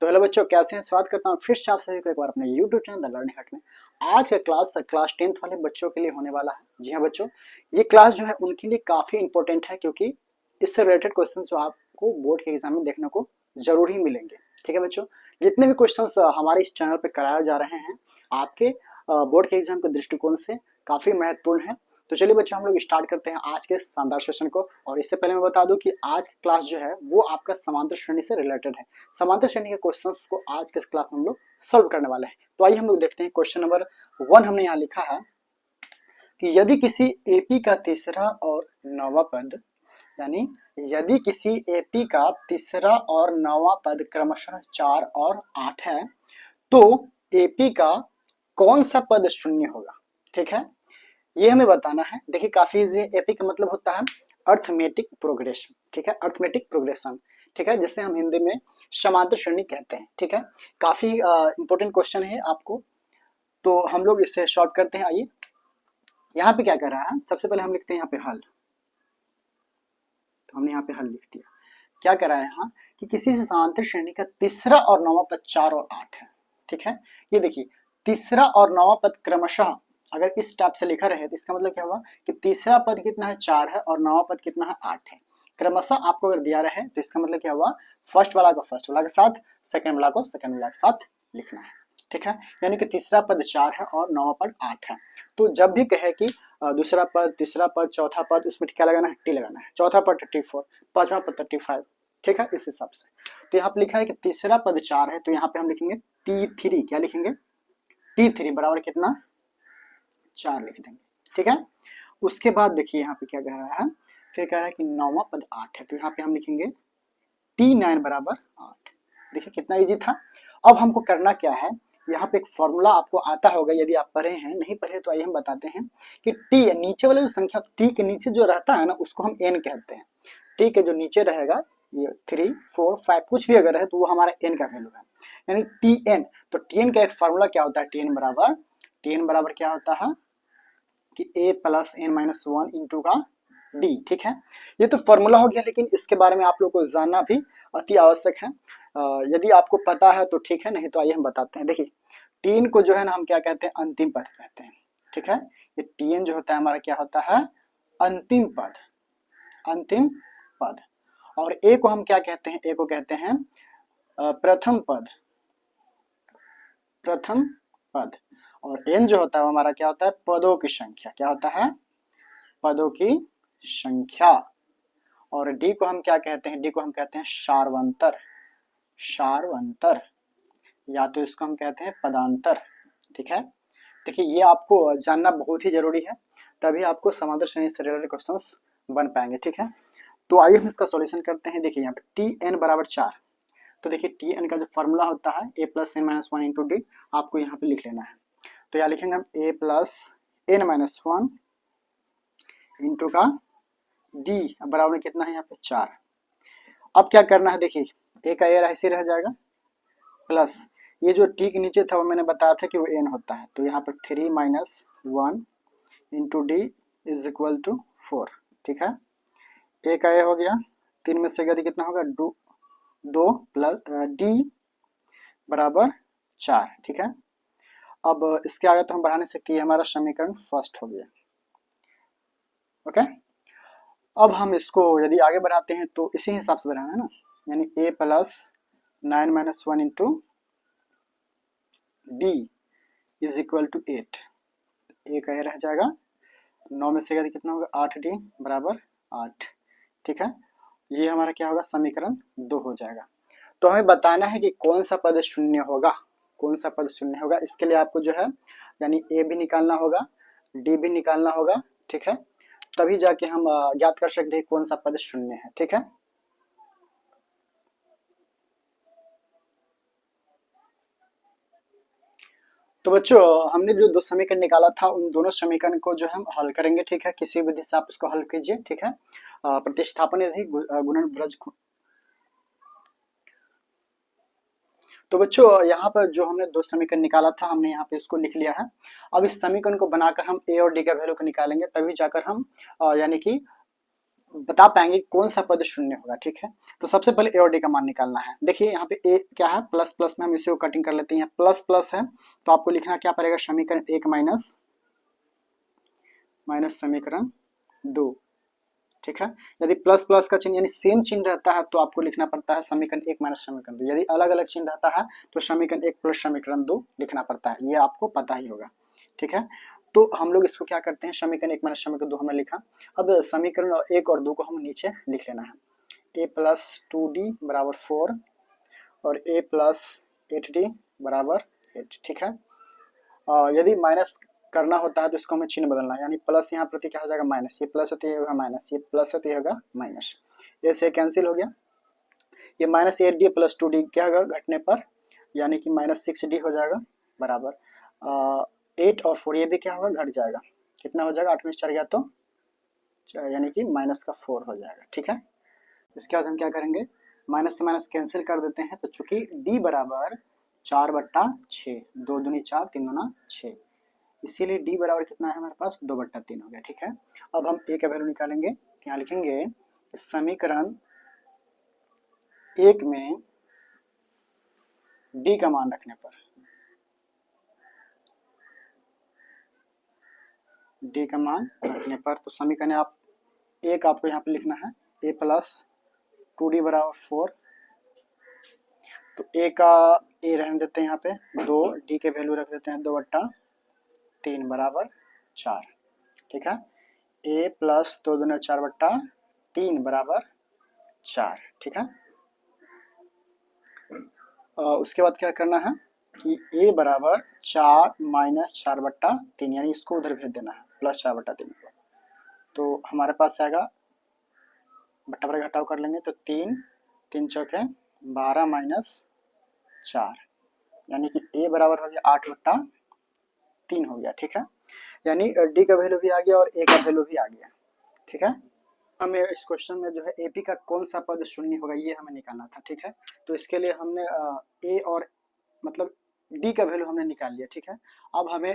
तो हेलो बच्चों, कैसे हैं? स्वागत करता हूँ फिर से आप सभी को एक बार अपने यूट्यूब चैनल द लर्निंग हट में। आज का क्लास 10th वाले बच्चों के लिए होने वाला है। जी हाँ बच्चों, ये क्लास जो है उनके लिए काफी इंपॉर्टेंट है, क्योंकि इससे रिलेटेड क्वेश्चन जो आपको बोर्ड के एग्जाम में देखने को जरूर ही मिलेंगे। ठीक है बच्चों, जितने भी क्वेश्चन हमारे इस चैनल पर कराए जा रहे हैं आपके बोर्ड के एग्जाम के दृष्टिकोण से काफी महत्वपूर्ण है। तो चलिए बच्चों, हम लोग स्टार्ट करते हैं आज के शानदार सेशन को। और इससे पहले मैं बता दूं कि आज की क्लास जो है वो आपका समांतर श्रेणी से रिलेटेड है। समांतर श्रेणी के क्वेश्चंस को आज के इस क्लास में हम लोग सॉल्व करने वाले हैं। तो आइए हम लोग देखते हैं। क्वेश्चन नंबर 1 हमने यहाँ लिखा है कि यदि किसी एपी का तीसरा और नौवां पद, यानी यदि किसी एपी का तीसरा और नौवां पद क्रमशः 4 और 8 है, तो एपी का कौन सा पद शून्य होगा। ठीक है, ये हमें बताना है। देखिए काफी इजी है। एपी का मतलब होता है अर्थमेटिक प्रोग्रेशन। ठीक है, अर्थमेटिक प्रोग्रेशन। ठीक है, जिसे हम हिंदी में समांतर श्रेणी कहते हैं। ठीक है, काफी इंपॉर्टेंट क्वेश्चन है आपको, तो हम लोग इसे शॉर्ट करते हैं। आइए, यहाँ पे क्या कर रहा है, सबसे पहले हम लिखते हैं यहाँ पे हल। तो हमने यहाँ पे हल लिख दिया। क्या कर रहा है यहाँ कि किसी समांतर श्रेणी का तीसरा और नौवां पद 4 और 8 है। ठीक है, ये देखिए तीसरा और नौवां पद क्रमशः अगर इस टाइप से लिखा रहे तो इसका मतलब क्या हुआ कि तीसरा पद कितना है 4 है और नौवां पद कितना है 8 है। क्रमशः आपको अगर दिया रहे तो इसका मतलब क्या हुआ, फर्स्ट वाला को फर्स्ट वाला के साथ, सेकंड वाला को सेकंड वाला के साथ लिखना है। ठीक है, यानी कि तीसरा पद 4 है और नौवां पद 8 है। तो जब भी कहे कि दूसरा पद, तीसरा पद, चौथा पद, उसमें क्या लगाना है, टी लगाना है। चौथा पद 34, पांचवा पद 35। ठीक है, इस हिसाब से। तो यहाँ पे लिखा है कि तीसरा पद 4 है, तो यहाँ पे हम लिखेंगे T3। क्या लिखेंगे, T3 बराबर कितना, 4 लिख देंगे। ठीक है, उसके बाद देखिए यहाँ पे क्या कह रहा है, फिर कह रहा है कि नौवां पद 8 है, तो यहाँ पे हम लिखेंगे T9 बराबर 8। देखिए कितना इजी था। अब हमको करना क्या है, यहाँ पे एक फॉर्मूला आपको आता होगा, यदि आप पढ़े हैं, नहीं पढ़े तो आइए हम बताते हैं कि टी नीचे वाले जो संख्या टी के नीचे जो रहता है ना, उसको हम एन कहते हैं। टी के जो नीचे रहेगा, ये 3, 4, 5 कुछ भी अगर है तो वो हमारा एन का वैल्यू है, यानी टी एन। तो टी एन का एक फॉर्मूला क्या होता है, टी एन बराबर क्या होता है कि a plus N minus 1 into का d। ठीक है, ये तो फॉर्मूला हो गया, लेकिन इसके बारे में आप लोग को जानना भी अति आवश्यक है। यदि आपको पता है तो ठीक है, नहीं तो आइए हम बताते हैं। देखिए टीन को जो है ना हम क्या कहते हैं, अंतिम पद कहते हैं। ठीक है, ये टीएन जो होता है हमारा क्या होता है, अंतिम पद, अंतिम पद। और ए को हम क्या कहते हैं, ए को कहते हैं प्रथम पद, प्रथम पद। और एन जो होता है हमारा क्या होता है, पदों की संख्या। क्या होता है, पदों की संख्या। और डी को हम क्या कहते हैं, डी को हम कहते हैं सार्वंतर, सार्वंतर, या तो इसको हम कहते हैं पदांतर। ठीक है, देखिए ये आपको जानना बहुत ही जरूरी है, तभी आपको समांतर श्रेणी से रिलेटेड क्वेश्चंस बन पाएंगे। ठीक है, तो आइए हम इसका सॉल्यूशन करते हैं। देखिए यहाँ पे टी एन बराबर 4, तो देखिए टी एन का जो फॉर्मूला होता है a plus N minus 1 into d, आपको यहाँ पे लिख लेना है। तो यहाँ लिखेंगे हम ए प्लस एन माइनस 1 इंटू का डी बराबर कितना है यहाँ पे 4। अब क्या करना है, देखिए ए का ए ऐसे रह जाएगा, प्लस ये जो टी के नीचे था वो मैंने बताया था कि वो एन होता है, तो यहाँ पर 3 minus 1 into D is equal to 4। ठीक है, ए का ए हो गया, 3 में से यदि कितना होगा, 2 प्लस डी बराबर 4। ठीक है, अब इसके आगे तो हम बढ़ा नहीं सकते, हमारा समीकरण फर्स्ट हो गया। ओके, अब हम इसको यदि आगे बढ़ाते हैं तो इसी हिसाब से बढ़ाना है ना, यानी a plus 9 minus 1 into D is equal to 8। A का ए रह जाएगा, 9 में से कितना होगा, 8 डी बराबर 8। ठीक है, ये हमारा क्या होगा, समीकरण 2 हो जाएगा। तो हमें बताना है कि कौन सा पद शून्य होगा, कौन सा पद शून्य होगा। इसके लिए आपको जो है यानी ए भी निकालना होगा, डी भी निकालना होगा। ठीक है, तभी जाके हम ज्ञात कर सकते हैं कौन सा पद शून्य है। ठीक है, तो बच्चों हमने जो 2 समीकरण निकाला था उन दोनों समीकरण को जो हम हल करेंगे। ठीक है, किसी विधि से आप इसको हल कीजिए। ठीक है, प्रतिस्थापन यदि गुणन ब्रज। तो बच्चों यहाँ पर जो हमने 2 समीकरण निकाला था, हमने यहाँ पे इसको लिख लिया है। अब इस समीकरण को बनाकर हम ए और डी का वैल्यू को निकालेंगे, तभी जाकर हम यानी कि बता पाएंगे कौन सा पद शून्य होगा, ठीक है। तो सबसे पहले ए और डी का मान निकालना है। देखिए यहाँ पे ए क्या है, प्लस प्लस में हम इसे को कटिंग कर लेते हैं, प्लस प्लस है तो आपको लिखना क्या पड़ेगा, समीकरण एक माइनस माइनस समीकरण दो, ठीक है। यदि प्लस प्लस का चिन्ह यानी सेम चिन्ह रहता है तो आपको लिखना पड़ता है समीकरण एक माइनस समीकरण दो, यदि अलग अलग चिन्ह रहता है तो समीकरण एक प्लस समीकरण दो लिखना पड़ता है, ये आपको पता ही होगा, ठीक है। तो हम लोग इसको क्या करते हैं, समीकरण एक माइनस समीकरण दो हमने लिखा। अब समीकरण एक और दो को हम नीचे लिख लेना है, ए प्लस टू डी बराबर 4 और ए प्लस 8d बराबर 8, ठीक है। यदि माइनस करना होता है तो इसको हमें चिन्ह बदलना है, यानी प्लस यहाँ प्रति क्या हो जाएगा माइनस, ये प्लस होती है माइनस, ये प्लस होती है माइनस, ये से कैंसिल हो गया। ये माइनस 8d प्लस 2d क्या होगा घटने पर, यानी कि माइनस 6d हो जाएगा बराबर 8 और 4, ये भी क्या होगा घट जाएगा, कितना हो जाएगा 8 में 4 गया तो यानी कि माइनस का 4 हो जाएगा, ठीक है। इसके बाद हम क्या करेंगे, माइनस से माइनस कैंसिल कर देते हैं, तो चूंकि d बराबर 4/6, 2 दूनी 4 3 दूना 6, इसीलिए d बराबर कितना है हमारे पास 2/3 हो गया, ठीक है। अब हम a का वैल्यू निकालेंगे, यहाँ लिखेंगे समीकरण एक में d का मान रखने पर, d का मान रखने पर तो समीकरण आप एक आपको यहाँ पे लिखना है, a प्लस 2d बराबर 4, तो a का a रहने देते हैं यहाँ पे 2, d के वैल्यू रख देते हैं 2/3 बराबर 4, ठीक है। a प्लस 2 दूना 4/3 बराबर 4, ठीक है। उसके बाद क्या करना है कि a बराबर 4 माइनस 4/3, यानी इसको उधर भेज देना है प्लस 4/3 को, तो हमारे पास आएगा बट्टा बड़ा घटाव कर लेंगे तो 3 3 चौके 12 माइनस 4, यानी कि a बराबर हो गया 8/3 हो गया, ठीक है। यानी d का वैल्यू भी आ गया और a का वैल्यू भी आ गया, ठीक है। हमें इस क्वेश्चन में जो है एपी का कौन सा पद शून्य होगा ये हमें निकालना था, ठीक है। तो इसके लिए हमने ए और मतलब डी का वैल्यू हमने निकाल लिया, ठीक है। अब हमें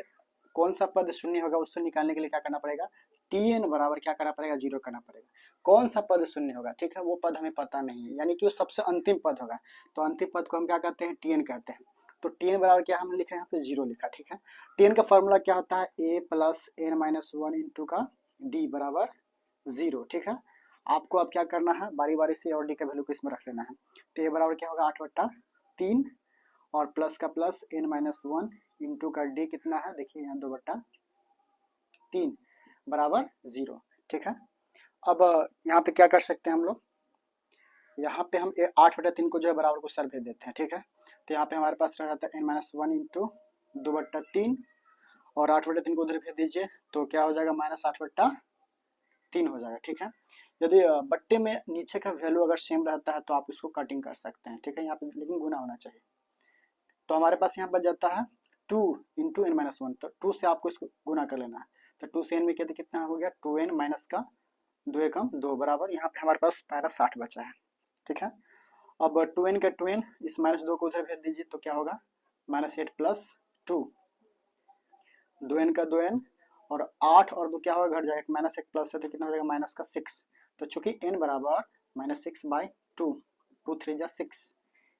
कौन सा पद शून्य होगा उससे निकालने के लिए क्या करना पड़ेगा, टी एन बराबर क्या करना पड़ेगा 0 करना पड़ेगा। कौन सा पद शून्य होगा, ठीक है, वो पद हमें पता नहीं है, यानी कि वो सबसे अंतिम पद होगा, तो अंतिम पद को हम क्या कहते हैं टी एन कहते हैं। तो टी एन बराबर क्या हमने लिखा है यहाँ पे 0 लिखा, ठीक है। टी एन का फॉर्मूला क्या होता है, a plus N minus 1 into का डी बराबर 0, ठीक है। आपको अब क्या करना है, बारी बारी से और डी का वैल्यू को इसमें रख लेना है, तो ए बराबर क्या होगा 8/3 और प्लस का प्लस n माइनस 1 इंटू का डी कितना है, देखिए यहाँ 2/3 बराबर 0, ठीक है। अब यहाँ पे क्या कर सकते हैं हम लोग, यहाँ पे हम 8/3 को जो है बराबर को सर भेज देते हैं, ठीक है। तो यहाँ पे हमारे पास रह जाता है n माइनस 1 इंटू 2/3 और 8/3 को उधर भेज दीजिए तो क्या हो जाएगा -8/3 हो जाएगा, ठीक है। यदि बट्टे में नीचे का वैल्यू अगर सेम रहता है तो आप इसको कटिंग कर सकते हैं, ठीक है, यहाँ पे लेकिन गुना होना चाहिए। तो हमारे पास यहाँ बच जाता है 2 इंटू एन माइनस 1, तो 2 से आपको इसको गुना कर लेना है, तो 2 से एन में कहते कितना हो गया 2n माइनस का 2 एकम 2 बराबर, यहाँ पे हमारे पास पैरा 60 बचा है, ठीक है। अब 2n का 2n इस -2 को उधर भेज दीजिए तो क्या होगा -8 प्लस 2, 2n का 2n और 8 और 2 क्या होगा घट जाएगा, -1 प्लस से तो कितना हो जाएगा माइनस का 6, तो चूंकि n बराबर -6/2, 2 3 जा 6,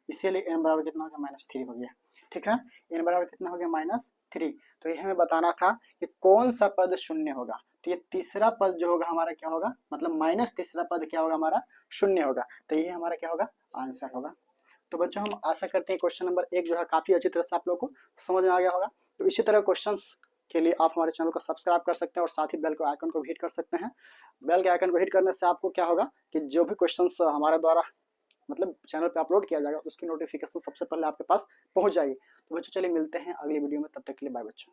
इसीलिए n बराबर कितना हो गया -3 हो गया, ठीक है। n बराबर कितना हो गया -3, तो ये हमें बताना था कि कौन सा पद शून्य होगा, तो ये तीसरा पद जो होगा हमारा क्या होगा, मतलब माइनस तीसरा पद क्या होगा हमारा शून्य होगा, तो ये हमारा क्या होगा आंसर होगा। तो बच्चों हम आशा करते हैं क्वेश्चन नंबर 1 जो है काफी अच्छी तरह से आप लोगों को समझ में आ गया होगा। तो इसी तरह क्वेश्चंस के लिए आप हमारे चैनल को सब्सक्राइब कर सकते हैं और साथ ही बेल के आइकन को हिट कर सकते हैं। बेल के आइकन को हिट करने से आपको क्या होगा कि जो भी क्वेश्चंस हमारे द्वारा मतलब चैनल पे अपलोड किया जाएगा उसकी नोटिफिकेशन सबसे पहले आपके पास पहुंच जाएगी। तो बच्चों चलिए मिलते हैं अगली वीडियो में, तब तक के लिए बाय बच्चों।